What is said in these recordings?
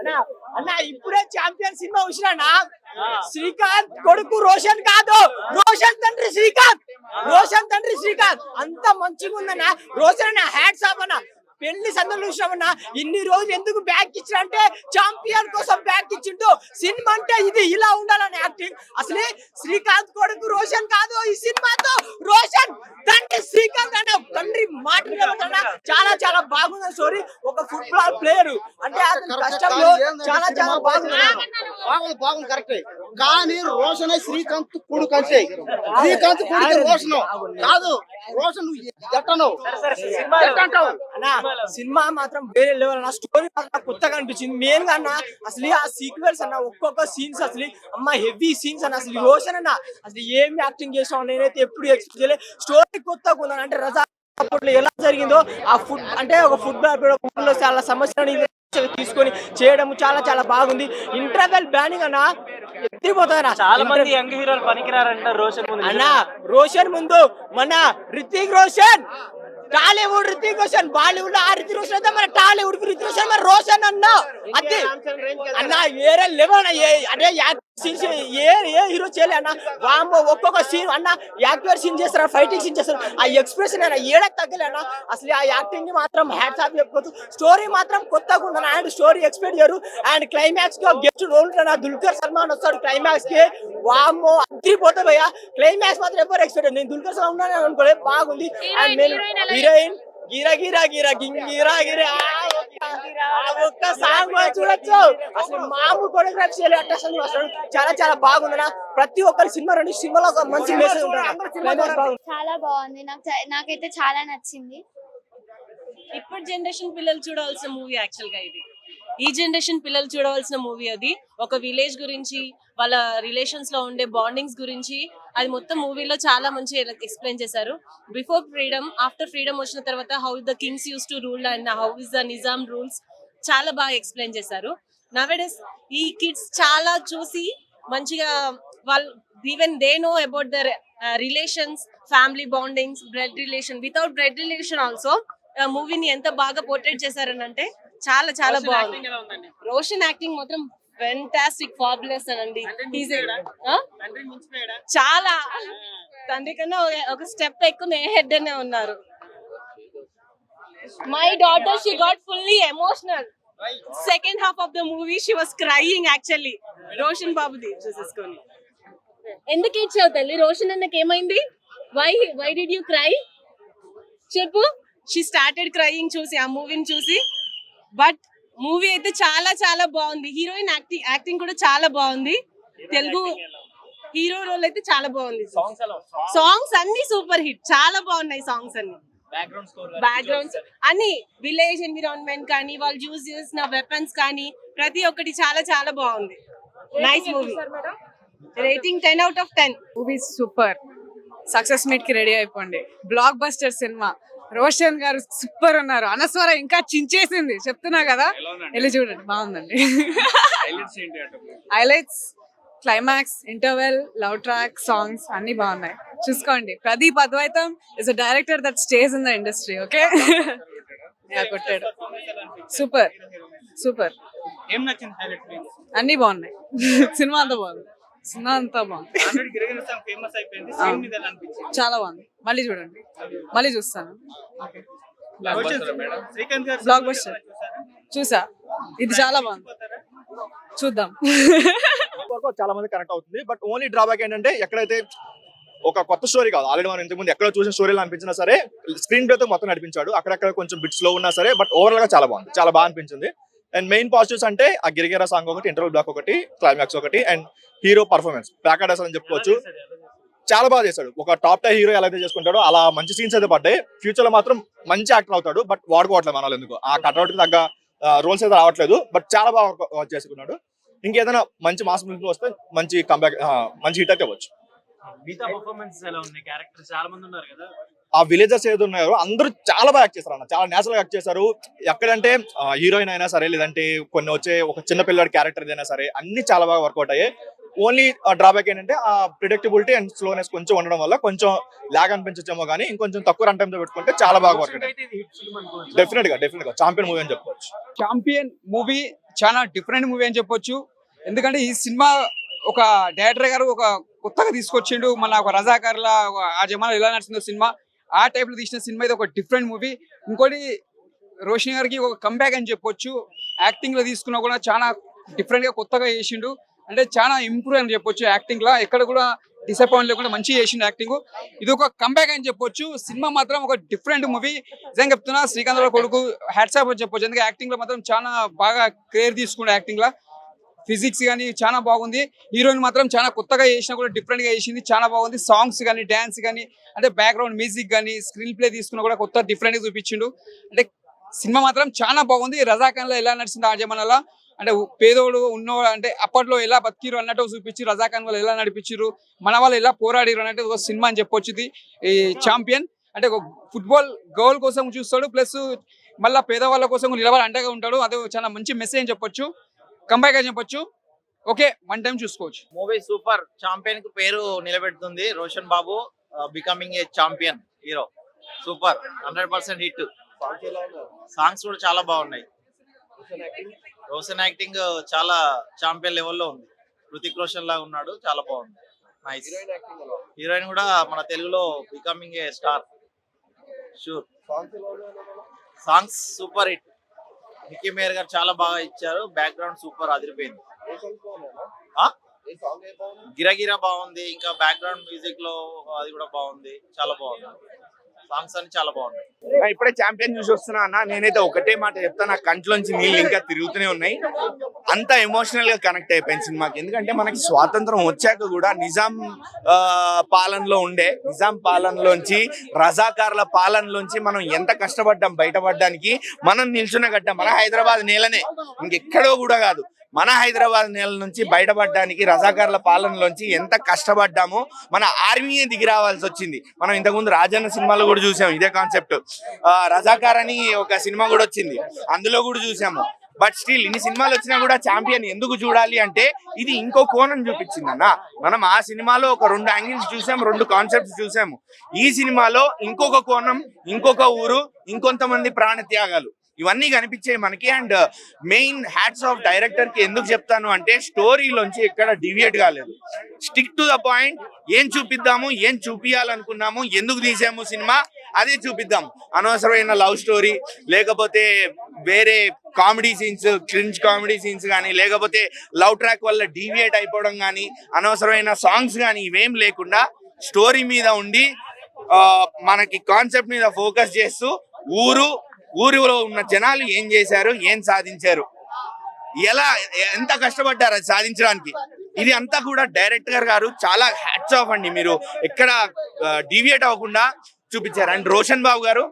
అన్నా అన్నా ఇప్పుడే ఛాంపియన్ సినిమా చూసినా శ్రీకాంత్ కొడుకు రోషన్ కాదు, రోషన్ తండ్రి శ్రీకాంత్, రోషన్ తండ్రి శ్రీకాంత్ అంత మంచిగా ఉందన్న. రోషన్ అన్న హ్యాట్స్ ఆఫ్ అన్న. పెళ్లి సందర్భంలో చూసినామన్నా ఇన్ని రోజులు ఎందుకు బ్యాక్ ఇచ్చినంటే ఛాంపియన్ కోసం బ్యాక్ ఇచ్చిండు. సినిమా అంటే ఇది ఇలా ఉండాలని యాక్టింగ్. అసలే శ్రీకాంత్ కొడుకు రోషన్ కాదు, ఈ సినిమాతో రోషన్ తండ్రి శ్రీకాంత్ అన్న తండ్రి మాట్లాడుతున్నా. చాలా చాలా బాగుంది స్టోరీ. ఒక ఫుట్బాల్ ప్లేయర్ అంటే అతని కష్టంలో చాలా చాలా బాగుంది కరెక్ట్. కానీ రోషన్ శ్రీకాంత్ కొడుకు అంటే శ్రీకాంత్ కొడుకు రోషన్ కాదు. రోషన్ ఎట్టను అన్నా సినిమా మాత్రం వేరే లెవెల్ అన్న. స్టోరీ మాత్రం కొత్తగా అనిపించింది. మెయిన్ గా అన్న అసలు ఆ సీక్వెన్స్ అన్న ఒక్కొక్క సీన్స్ అసలు అమ్మ హెవీ సీన్స్ అన్న. అసలు రోషన్ అన్న అసలు ఏం యాక్టింగ్ చేసాం నేనైతే ఎప్పుడు ఎక్స్పెక్ట్ చేయలేదు. స్టోరీ కొత్తగా ఉందని అంటే రజా అప్పట్లో ఎలా జరిగిందో ఆ ఫుడ్ అంటే ఒక ఫుట్బాల్ ఊళ్ళో చాలా సమస్యలని తీసుకొని చేయడం చాలా చాలా బాగుంది. ఇంటర్వెల్ బ్యానింగ్ అన్న ఎత్తిపోతారా. చాలా మంది యంగ్ హీరోలు పనికిరారంట రోషన్ ముందు. అన్న రోషన్ ముందు మన రితిక్ రోషన్, టాలీవుడ్ రితిక్ రోషన్, బాలీవుడ్ ఆ రితిక్ రోషన్ అయితే మన టాలీవుడ్ కు రితిక్ రోషన్, మన రోషన్ అన్న అది అన్న వేరే లెవెల్. అంటే సీన్స్ ఏ హీరో చేయలే అన్న. వామ్మో ఒక్కొక్క సీన్ అన్న యాక్టర్ సీన్ చేస్తారు, ఫైటింగ్ సీన్ చేస్తారు. ఆ ఎక్స్ప్రెషన్ అన్న ఏడా తగ్గలే అన్న. అసలు ఆ యాక్టింగ్ ని మాత్రం హ్యాట్స్ ఆఫ్ చెప్పుకోవచ్చు. స్టోరీ మాత్రం కొత్తగా ఉందన్న. అండ్ స్టోరీ ఎక్స్పెక్ట్ చేయరు. అండ్ క్లైమాక్స్ కి గెస్ట్ రోల్ ఉంటాడు దుల్కర్ సల్మాన్ వస్తాడు క్లైమాక్స్ కి. వామ్మో అదిరిపోతుంది భయ్యా. క్లైమాక్స్ మాత్రం ఎవరు ఎక్స్పెక్ట్ నేను దుల్కర్ సల్మాన్ ఉన్నాను అనుకోలేదు. బాగుంది. అండ్ నేను హీరోయిన్ గిరా గిరా గిరా గిరా గిరా ఒక్క సాంగ్ చూడొచ్చు. అసలు మామూలు కొరియోగ్రాఫీ చేయలేదు. అట్లా వస్తాడు చాలా చాలా బాగుందన్న. ప్రతి ఒక్కరి సినిమా రెండు సినిమాలో ఒక మంచి మెసేజ్ ఉంటుంది. చాలా బాగుంది. నాకైతే చాలా నచ్చింది. ఇప్పుడు జనరేషన్ పిల్లలు చూడవలసిన మూవీ యాక్చువల్ గా ఇది. ఈ జనరేషన్ పిల్లలు చూడవలసిన మూవీ అది. ఒక విలేజ్ గురించి, వాళ్ళ రిలేషన్స్ లో ఉండే బాండింగ్స్ గురించి అది మొత్తం మూవీలో చాలా మంచి ఎక్స్ప్లెయిన్ చేశారు. బిఫోర్ ఫ్రీడమ్, ఆఫ్టర్ ఫ్రీడమ్ వచ్చిన తర్వాత how the Kings use to rule and how is the Nizam rules చాలా బాగా ఎక్స్ప్లెయిన్ చేశారు. నవేడేస్ ఈ కిడ్స్ చాలా చూసి మంచిగా వాళ్ళు even they know about the relations, family bondings, blood relation, without blood relation also మూవీని ఎంత బాగా పోర్ట్రేట్ చేశారని అంటే చాలా చాలా బాగుంది. రోషన్ యాక్టింగ్ మాత్రం ఫెంటాస్టిక్, ఫాబులస్ అనండి. చాలా తండ్రి కన్నా ఒక స్టెప్ ఎక్కువ హెడ్ అనే ఉన్నారు. My daughter she got fully emotional. Second half of the movie she was crying actually. Roshan బాబుది చూసేసుకొని ఎందుకు ఇచ్చావు తల్లి? రోషన్ అన్నకి ఏమైంది? వై డిడ్ యూ క్రై చెప్పు. షీ స్టార్టెడ్ క్రైయింగ్ చూసి ఆ మూవీని చూసి. బట్ మూవీ అయితే చాలా చాలా బాగుంది. హీరోయిన్ యాక్టింగ్ కూడా చాలా బాగుంది. తెలుగు హీరో రోల్ అయితే చాలా బాగుంది. సాంగ్స్ అన్ని సూపర్ హిట్, చాలా బాగున్నాయి సాంగ్స్ అన్ని. బ్యాక్గ్రౌండ్స్ అన్ని, విలేజ్ ఎన్విరాన్మెంట్ కానీ, వాళ్ళు యూజ్ చేసిన వెపన్స్ కానీ ప్రతి ఒక్కటి చాలా చాలా బాగుంది. Nice movie. Rating 10/10. Movie super. Success meet కి రెడీ అయిపోండి. బ్లాక్ బస్టర్ సినిమా. రోషన్ గారు సూపర్ ఉన్నారు. అనస్వర ఇంకా చించేసింది చెప్తున్నా కదా, వెళ్ళి చూడండి. బాగుందండి. Highlights, climax, interval, love track, songs అన్ని బాగున్నాయి. చూసుకోండి. Pradeep Advaitham is a director that stays in the industry. Okay కొట్టాడు. Super super. అన్ని బాగున్నాయి. సినిమా అంతా బాగుంది. సినిమా అంతా బాగుంది. చాలా బాగుంది. మళ్ళీ చూడండి. మళ్ళీ చూస్తాను. బ్లాక్ బస్టర్ చూసా. ఇది చాలా బాగుంది. చూద్దాం. చాలా మంది కనెక్ట్ అవుతుంది. బట్ ఓన్లీ డ్రాబ్యాక్ ఏంటంటే ఎక్కడైతే ఒక కొత్త స్టోరీ కాదు, ఆల్రెడీ మనం ఇంతకుముందు ఎక్కడ చూసిన స్టోరీలు అనిపించినా సరే స్క్రీన్ ప్లే తో మొత్తం నడిపించాడు. అక్కడక్కడ కొంచెం బిట్స్ లో ఉన్నా సరే బట్ ఓవరాల్ గా చాలా బాగుంది, చాలా బాగా అనిపించింది. అండ్ మెయిన్ పాజిటివ్స్ అంటే ఆ గిరిగిరా సాంగ్ ఒకటి, ఇంటర్వల్ బ్లాక్ ఒకటి, క్లైమాక్స్ ఒకటి, అండ్ హీరో పర్ఫార్మెన్స్ ప్యాకాడస్ అని చెప్పుకోవచ్చు. చాలా బాగా చేశాడు. ఒక టాప్ టై హీరో ఎలా అయితే చేసుకుంటాడో అలా మంచి సీన్స్ అయితే పడ్డాయి. ఫ్యూచర్ లో మాత్రం మంచి యాక్టర్ అవుతాడు. బట్ వాడుకోవట్లేదు మన ఎందుకు ఆ కట్అవుట్ కి తగ్గ రోల్స్ అయితే రావట్లేదు. బట్ చాలా బాగా చేసుకున్నాడు. ఇంకేదైనా మంచి మాస్ మూవీ వస్తే మంచి కంబ్యాక్, మంచి హిట్ అయితే అవ్వచ్చు. ఆ విలేజర్స్ ఏదో ఉన్నారో అందరూ చాలా బాగా యాక్ట్ చేస్తారు అన్న. చాలా నేచురల్ గా యాక్ట్ చేశారు. ఎక్కడంటే హీరోయిన్ అయినా సరే, లేదంటే కొన్ని వచ్చే ఒక చిన్న పిల్లడి క్యారెక్టర్ అయినా సరే అన్ని చాలా బాగా వర్కౌట్ అయ్యాయి. ఓన్లీ డ్రాబ్యాక్ ఏంటంటే ఆ ప్రిడిక్టబిలిటీ అండ్ స్లోనెస్ కొంచెం ఉండడం వల్ల కొంచెం లాగ్ అనిపించచ్చేమో, కానీ ఇంకొంచెం తక్కువ రన్ టైం తో పెట్టుకుంటే చాలా బాగా వర్క్. డెఫినెట్ గా ఛాంపియన్ మూవీ అని చెప్పుకోవచ్చు. ఛాంపియన్ మూవీ చాలా డిఫరెంట్ మూవీ అని చెప్పొచ్చు. ఎందుకంటే ఈ సినిమా ఒక డైరెక్టర్ గారు ఒక కొత్తగా తీసుకొచ్చిండు. మన ఒక రజాకార్ల ఆ జమానాలో ఎలా నడిచిందో సినిమా ఆ టైప్ లో తీసిన సినిమా. ఇది ఒక డిఫరెంట్ మూవీ. ఇంకోటి రోషిని గారికి ఒక కంబ్యాక్ అని చెప్పొచ్చు. యాక్టింగ్ లో తీసుకున్నా కూడా చాలా డిఫరెంట్ గా కొత్తగా చేసిండు. అంటే చాలా ఇంప్రూవ్ అని చెప్పొచ్చు యాక్టింగ్ లో. ఎక్కడ కూడా డిసప్పాయింట్ లేకుండా మంచిగా చేసిండు యాక్టింగ్. ఇది ఒక కంబ్యాక్ అని చెప్పొచ్చు. సినిమా మాత్రం ఒక డిఫరెంట్ మూవీ. నిజంగా చెప్తున్నా, శ్రీకాంత్ రావు కొడుకు హ్యాట్స్ ఆఫ్ అని చెప్పొచ్చు. ఎందుకంటే యాక్టింగ్ లో మాత్రం చాలా బాగా కేర్ తీసుకుండు. యాక్టింగ్ లో ఫిజిక్స్ కానీ చాలా బాగుంది. హీరోయిన్ మాత్రం చాలా కొత్తగా చేసినా కూడా డిఫరెంట్ గా చేసింది, చాలా బాగుంది. సాంగ్స్ కానీ డాన్స్ కానీ అంటే బ్యాక్గ్రౌండ్ మ్యూజిక్ కానీ స్క్రీన్ ప్లే తీసుకున్నా కూడా కొత్త డిఫరెంట్ గా చూపించిండు. అంటే సినిమా మాత్రం చాలా బాగుంది. రజాఖాన్ లో ఎలా నడిచింది ఆ జమానాలో, అంటే పేదోడు ఉన్నోడు అంటే అప్పట్లో ఎలా బతికిరు అన్నట్టు చూపించి, రజాఖాన్ వాళ్ళు ఎలా నడిపించారు, మన వాళ్ళు ఎలా పోరాడిరు అన్నట్టు ఒక సినిమా అని చెప్పొచ్చు. ఈ ఛాంపియన్ అంటే ఒక ఫుట్బాల్ గోల్ కోసం చూస్తాడు, ప్లస్ మళ్ళీ పేదవాళ్ళ కోసం నిలబడి అండగా ఉంటాడు. అదే చాలా మంచి మెసేజ్ అని చెప్పొచ్చు, కంబ్యాక్ అని చెప్పొచ్చు. ఓకే, వన్ టైం చూసుకోవచ్చు. Movie super. ఛాంపియన్ కు పేరు నిలబెడుతుంది. Roshan Babu becoming a champion hero. Super, 100% hit. Songs కూడా చాలా బాగున్నాయి. రోషన్ యాక్టింగ్ చాలా ఛాంపియన్ లెవెల్లో ఉంది. హృతిక్ రోషన్ లాగా ఉన్నాడు, చాలా బాగుంది. నైస్. హీరోయిన్ కూడా మన తెలుగులో becoming a star. Sure. Songs super hit. Nikki mayor గారు చాలా బాగా ఇచ్చారు. బ్యాక్గ్రౌండ్ సూపర్ అదిరిపోయింది. గిరగిరా బాగుంది. ఇంకా బ్యాక్గ్రౌండ్ మ్యూజిక్ లో అది కూడా బాగుంది, చాలా బాగుంది. సాంగ్స్ అన్ని చాలా బాగున్నాయి. ఇప్పుడే ఛాంపియన్ చూసి వస్తున్నా అన్న, నేనైతే ఒకటే మాట చెప్తా, నా కంట్లోంచి నీళ్ళు ఇంకా తిరుగుతూనే ఉన్నాయి. అంత ఎమోషనల్ గా కనెక్ట్ అయిపోయింది సినిమాకి. ఎందుకంటే మనకి స్వాతంత్రం వచ్చాక కూడా నిజాం పాలనలో ఉండే, నిజాం పాలనలోంచి రజాకార్ల పాలనలోంచి మనం ఎంత కష్టపడ్డాం బయటపడడానికి. మనం నిల్చున్న గడ్డ మన హైదరాబాద్ నేలనే, ఇంకెక్కడో కూడా కాదు. మన హైదరాబాద్ నేల నుంచి బయటపడడానికి రజాకార్ల పాలనలోంచి ఎంత కష్టపడ్డామో మన ఆర్మీయే దిగి రావాల్సి వచ్చింది. మనం ఇంతకుముందు రాజన్న సినిమాలో కూడా చూసాం ఇదే కాన్సెప్ట్. రజాకార్ అని ఒక సినిమా కూడా వచ్చింది, అందులో కూడా చూసాము. బట్ స్టిల్ ఇన్ని సినిమాలు వచ్చినా కూడా ఛాంపియన్ ఎందుకు చూడాలి అంటే ఇది ఇంకో కోణం చూపించింది అన్న. మనం ఆ సినిమాలో ఒక 2 యాంగిల్స్ చూసాం, 2 కాన్సెప్ట్స్ చూసాము. ఈ సినిమాలో ఇంకొక కోణం, ఇంకొక ఊరు, ఇంకొంతమంది ప్రాణ త్యాగాలు, ఇవన్నీ కనిపించాయి మనకి. And main hats off director కి ఎందుకు చెప్తాను అంటే స్టోరీలోంచి ఎక్కడ డివియేట్ కాలేదు. Stick to the point. ఏం చూపిద్దాము, ఏం చూపించాలనుకున్నాము, ఎందుకు తీసాము సినిమా అదే చూపిద్దాం. అనవసరమైన లవ్ స్టోరీ, లేకపోతే వేరే comedy scenes, cringe comedy scenes కానీ, లేకపోతే లవ్ ట్రాక్ వల్ల డీవియేట్ అయిపోవడం కానీ, అనవసరమైన సాంగ్స్ కానీ ఇవేం లేకుండా స్టోరీ మీద ఉండి మనకి కాన్సెప్ట్ మీద ఫోకస్ చేస్తూ ఊరిలో ఉన్న జనాలు ఏం చేశారు, ఏం సాధించారు, ఎంత కష్టపడ్డారు అది సాధించడానికి, ఇది అంతా కూడా డైరెక్టర్ గారు చాలా హ్యాట్స్ ఆఫ్ అండి. మీరు ఎక్కడ డీవియేట్ అవ్వకుండా చూపించారు. అండ్ రోషన్ బాబు గారు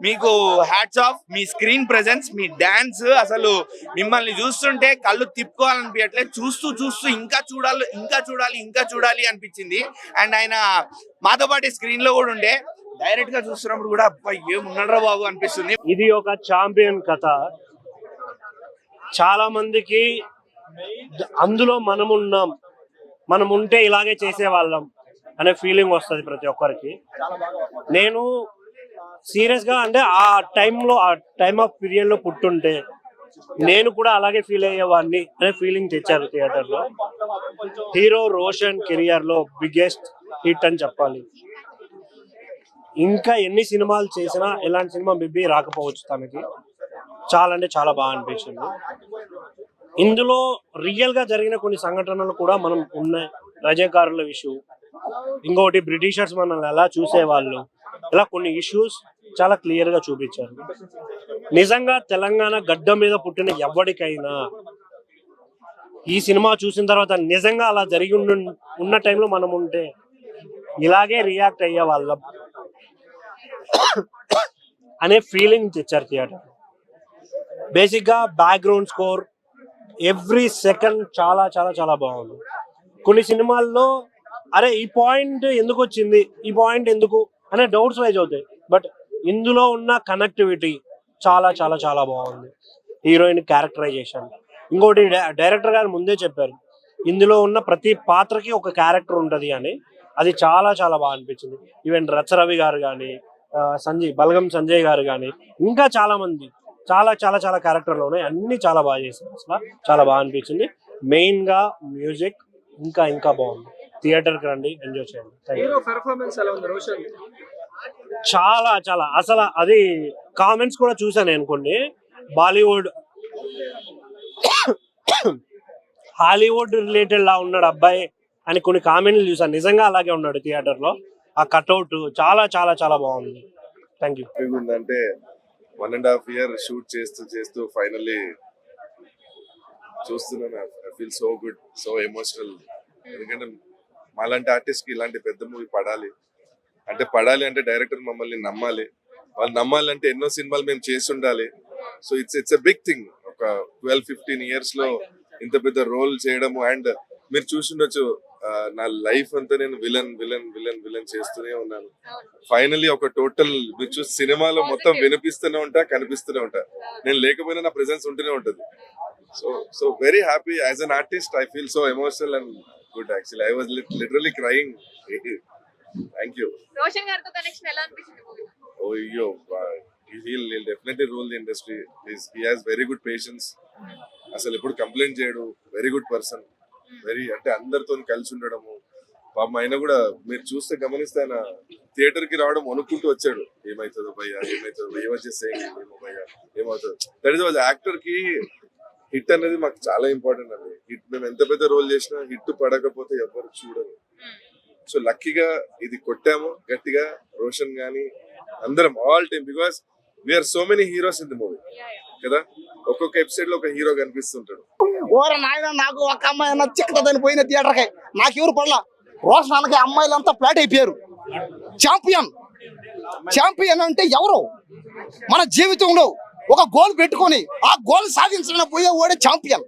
మీకు హ్యాట్స్ ఆఫ్. మీ స్క్రీన్ ప్రెజెన్స్, మీ డాన్స్, అసలు మిమ్మల్ని చూస్తుంటే కళ్ళు తిప్పుకోవాలనిపించట్లేదు. చూస్తూ ఇంకా చూడాలి అనిపించింది. అండ్ ఆయన మాతో పాటు స్క్రీన్ లో కూడా ఉండే, డైరెక్ట్ గా చూస్తున్నప్పుడు కూడా ఏమున్నారా బాబు అనిపిస్తుంది. ఇది ఒక ఛాంపియన్ కథ. చాలా మందికి అందులో మనం ఉంటే ఇలాగే చేసేవాళ్ళం అనే ఫీలింగ్ వస్తుంది ప్రతి ఒక్కరికి. నేను సీరియస్ గా అంటే ఆ టైమ్ ఆఫ్ పీరియడ్ లో పుట్టుంటే నేను కూడా అలాగే ఫీల్ అయ్యేవాడిని అనే ఫీలింగ్ తెచ్చారు థియేటర్ లో. హీరో రోషన్ కెరియర్ లో బిగ్గెస్ట్ హిట్ అని చెప్పాలి. ఇంకా ఎన్ని సినిమాలు చేసినా ఎలాంటి సినిమా మేబీ రాకపోవచ్చు తనకి. చాలా అంటే చాలా బాగా అనిపించింది. ఇందులో రియల్ గా జరిగిన కొన్ని సంఘటనలు కూడా మనం ఉన్నాయి. రజాకారుల ఇష్యూ, ఇంకోటి బ్రిటిషర్స్ మనల్ని ఎలా చూసేవాళ్ళు, ఇలా కొన్ని ఇష్యూస్ చాలా క్లియర్ గా చూపించారు. నిజంగా తెలంగాణ గడ్డ మీద పుట్టిన ఎవరికైనా ఈ సినిమా చూసిన తర్వాత నిజంగా అలా జరిగి ఉన్న టైంలో మనం ఉంటే ఇలాగే రియాక్ట్ అయ్యే వాళ్ళం అనే ఫీలింగ్ తెచ్చారు థియేటర్. బేసిక్ గా బ్యాక్గ్రౌండ్ స్కోర్, ఎవ్రీ సెకండ్ చాలా చాలా చాలా బాగుంది. కొన్ని సినిమాల్లో అరే ఈ పాయింట్ ఎందుకు వచ్చింది, ఈ పాయింట్ ఎందుకు అనే డౌట్స్ రైజ్ అవుతాయి. బట్ ఇందులో ఉన్న కనెక్టివిటీ చాలా చాలా చాలా బాగుంది. హీరోయిన్ క్యారెక్టరైజేషన్, ఇంకోటి డైరెక్టర్ గారు ముందే చెప్పారు ఇందులో ఉన్న ప్రతి పాత్రకి ఒక క్యారెక్టర్ ఉంటుంది అని. అది చాలా చాలా బాగా అనిపించింది. ఈవెన్ రచరవి గారు కానీ, బలగం సంజయ్ గారు కానీ, ఇంకా చాలా మంది చాలా చాలా చాలా క్యారెక్టర్లు ఉన్నాయి, అన్ని చాలా బాగా చేశారు. అసలు చాలా బాగా అనిపించింది. మెయిన్ గా మ్యూజిక్ ఇంకా ఇంకా బాగుంది. థియేటర్ కి రండి, ఎంజాయ్ చేయండి. Thank you. పెర్ఫార్మెన్స్ ఎలా ఉంది రోషన్? చాలా చాలా అసలు అది కామెంట్స్ కూడా చూసాను నేను కొన్ని. బాలీవుడ్ హాలీవుడ్ రిలేటెడ్ లా ఉన్నాడు అబ్బాయి అని కొన్ని కామెంట్లు చూసాను. నిజంగా అలాగే ఉన్నాడు థియేటర్ లో. ఆ కట్అవుట్ చాలా చాలా చాలా బాగుంది. Thank you. అంటే 1.5 year షూట్ చేస్తూ ఫైనల్లీ చూస్తున్నాను. I feel so good, so emotional. ఎందుకంటే మాలాంటి ఆర్టిస్ట్ కి ఇలాంటి పెద్ద మూవీ పడాలి అంటే డైరెక్టర్ మమ్మల్ని నమ్మాలి. వాళ్ళు నమ్మాలంటే ఎన్నో సినిమాలు మేము చేసి ఉండాలి. So it's a big thing. ఒక 12-15 years లో ఇంత పెద్ద రోల్ చేయడము. అండ్ మీరు చూసిండొచ్చు, నా లైఫ్ అంతా నేను విలన్ చేస్తూనే ఉన్నాను. ఫైనల్లీ ఒక టోటల్ మీరు చూసి సినిమాలో మొత్తం వినిపిస్తూనే ఉంటా, కనిపిస్తూనే ఉంటా. నేను లేకపోయినా నా ప్రెసెన్స్ ఉంటూనే ఉంటది. So very happy as an artist. I feel so emotional and good. Actually I was literally crying. Thank you. Roshan గారితో కనెక్షన్ ఎలా అనిపించింది మూవీ? అయ్యో, he'll definitely rule the industry. He has very good patience. అసలు ఎప్పుడు complaint చేయడు. Very good person. Very అంటే అందరితో కలిసి ఉండడము. పాపం ఆయన కూడా మీరు చూస్తే గమనిస్తే ఆయన థియేటర్ కి రావడం అనుకుంటూ వచ్చాడు. ఏమవుతుందో భయ్యా, ఏమవుతుంది. దట్ ఈస్ యాక్టర్ కి హిట్ అనేది మాకు చాలా ఇంపార్టెంట్ అండి. హిట్ మేము ఎంత పెద్ద రోల్ చేసినా హిట్ పడకపోతే ఎవరు చూడరు. సో లక్కీగా ఇది కొట్టాము గట్టిగా. రోషన్ గానీ అందరం all time, because we're so many heroes in the movie కదా. ఒక్కొక్క ఎపిసోడ్ లో ఒక హీరో కనిపిస్తుంటాడు. ఓర నాయన, నాకు ఒక అమ్మాయి నచ్చదని పోయిన థియేటర్ కి నాకు ఎవరు పడలా. రోషన్ అనకి అమ్మాయిలంతా ఫ్లాట్ అయిపోయారు. ఛాంపియన్ అంటే ఎవరు? మన జీవితంలో ఒక గోల్ పెట్టుకొని ఆ గోల్ సాధించడం పోయే వాడే ఛాంపియన్.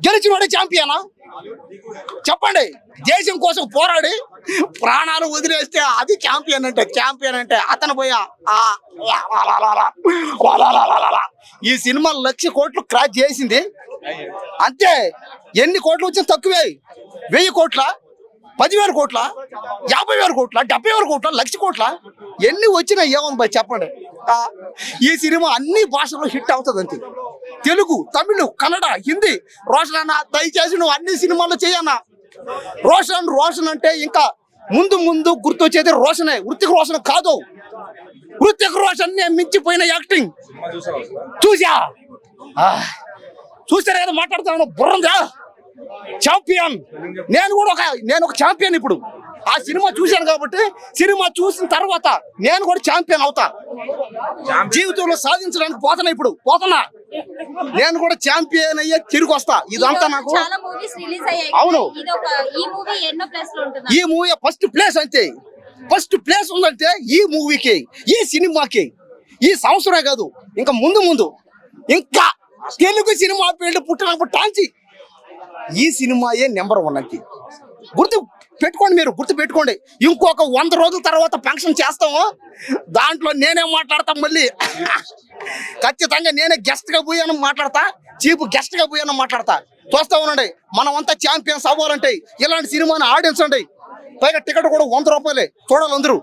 గెలిచిన వాడే ఛాంపియనా? చెప్పండి. దేశం కోసం పోరాడి ప్రాణాలు వదిలేస్తే అది ఛాంపియన్ అంటే అతను పోయా ఈ సినిమా 1,00,000 కోట్లు క్రాచ్ చేసింది అంతే. ఎన్ని కోట్లు వచ్చినా తక్కువే. 1000 కోట్ల, 10,000 కోట్ల, 50,000 కోట్ల, 70,000 కోట్ల, 1,00,000 కోట్ల ఎన్ని వచ్చినా ఏమని బాయ్ చెప్పండి. ఈ సినిమా అన్ని భాషల్లో హిట్ అవుతుంది అంతే. తెలుగు, తమిళ్, కన్నడ, హిందీ. రోషన్ అన్న దయచేసి నువ్వు అన్ని సినిమాల్లో చేయన్నా. రోషన్ అంటే ఇంకా ముందు గుర్తొచ్చేది రోషనే. హృతిక్ రోషన్ కాదు. హృతిక్ రోషన్ మించిపోయిన యాక్టింగ్ చూసారు కదా. మాట్లాడుతున్నాను బుర్రంగా. ఛాంపియన్. నేను ఒక ఛాంపియన్. ఇప్పుడు ఆ సినిమా చూశాను కాబట్టి సినిమా చూసిన తర్వాత నేను కూడా ఛాంపియన్ అవుతా. జీవితంలో సాధించడానికి పోతున్నా. నేను కూడా ఛాంపియన్ అయ్యే తిరిగి వస్తా. ఇదంతా నాకు చాలా మూవీస్ రిలీజ్ అయ్యాయి. అవును. ఈ మూవీ ఎన్నో ప్లేస్ లో ఉంటుంది? ఈ మూవీ ఫస్ట్ ప్లేస్ అంతే. ఫస్ట్ ప్లేస్ ఉందంటే ఈ మూవీకి, ఈ సినిమాకి. ఈ సంవత్సరమే కాదు, ఇంకా ముందు ఇంకా తెలుగు సినిమా ఫీల్డ్ పుట్టినప్పుడు టాంచి ఈ సినిమాయే నెంబర్ 1 అంతే. గుర్తు పెట్టుకోండి. ఇంకొక 100 రోజుల తర్వాత ఫంక్షన్ చేస్తాము. దాంట్లో నేనే మాట్లాడతా. మళ్ళీ ఖచ్చితంగా నేనే గెస్ట్ గా పోయాను మాట్లాడతా. చీఫ్ గెస్ట్ గా పోయాను మాట్లాడతా. చూస్తా ఉండండి. మనం అంతా ఛాంపియన్స్ అవ్వాలంటే ఇలాంటి సినిమాని ఆడియన్స్ అండి. పైగా టికెట్ కూడా 100 రూపాయలే. చూడాలి అందరూ.